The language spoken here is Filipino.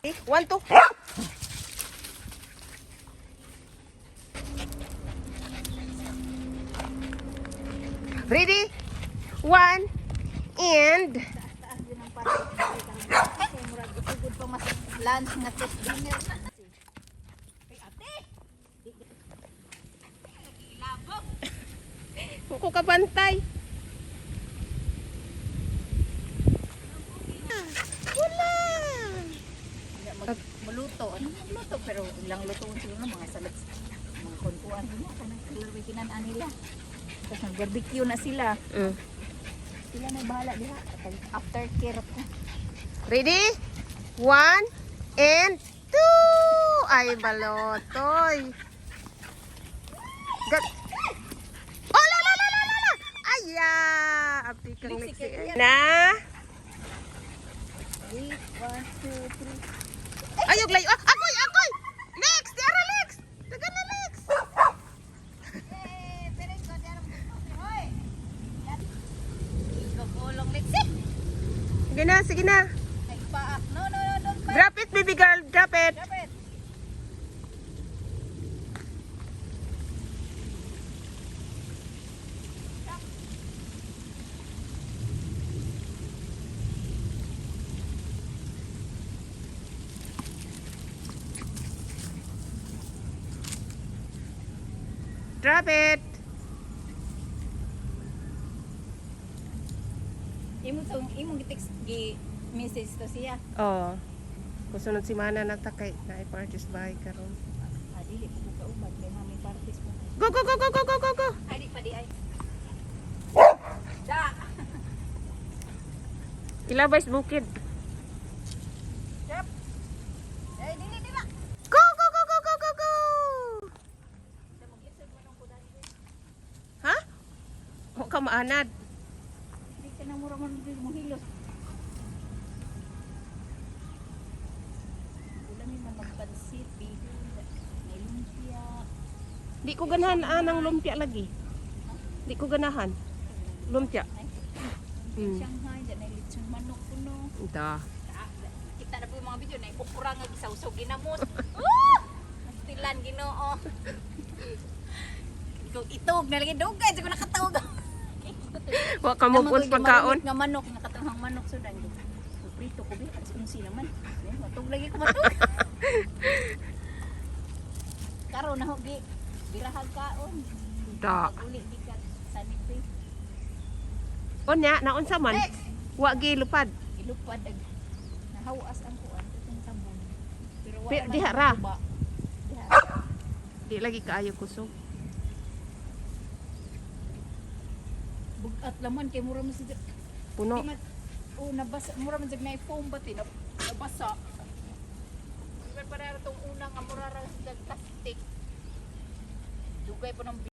1, 2. Ready? 1 and lunch nga to dinner na. Ay ate. Labog. Kuko ka bantay. Wala. Maluto. Ano maluto pero ilang luto siguro mga salad. Mga kunkuan mo kanang kalori kinaan nila. Tapos nag-barbecue na sila. Sila na bahala diha. Aftercare ko. Ready? 1 and 2. Ay, balotoy. Gat. Oh, la la la la la. Aya, abdi kang liksi. Na. 3, 1, 2, 3. Ayog layo. Ah, akoy, akoy. Next, diara next. Dagan na next. Eh, pero ko diara mo. Hoy. Igogolong liksi. Sige na, sige na. Ay paak. No, don't bite. Drop it, baby girl. Drop it. Drop it. Drop it. Imong gi-text gi-message to siya. Oh. Kusunod si Mana nagtakay na i-purchase bahay karon. Dili ko ka ubad kay mami parties mo. Go go go go go go go go. Ay di pa di ay. Da. Ilabas bukid. Yep. Ay dili dili. Go go go go go go go. Ha? Mo ka maanad. Di ka na mura man mo hilos. Ulan man magpansit baby. May lumpia. Di ko ganahan anang lumpia lagi. Di ko ganahan. Lumpia. Shanghai dyan ay litsong manok puno. Ita. Kita na po yung mga video na ipupura nga gisaw-saw ginamos. Nastilan Ginoo. Kung itog na lagi dugay siguro nakatawag. Wa ka mo pun pagkaon. Nga manok nakatawang manok sudan. Prito ko bi alas 11 naman. Matug lagi ko matug. Karon na hogi birahag kaon. Da. Uli di ka sanipri. Onya naunsa man? Wa gi lupad. Ilupad ag nahawas ang kuan itong tabon. Pero Pero man diha ra. guba. Diha. Di lagi kaayo kusog. Bugat laman kay mura man sa Puno. oh nabasa mura man na foam ba nabasa. Pero para tong unang amura ra sa plastic. Dugay pa ng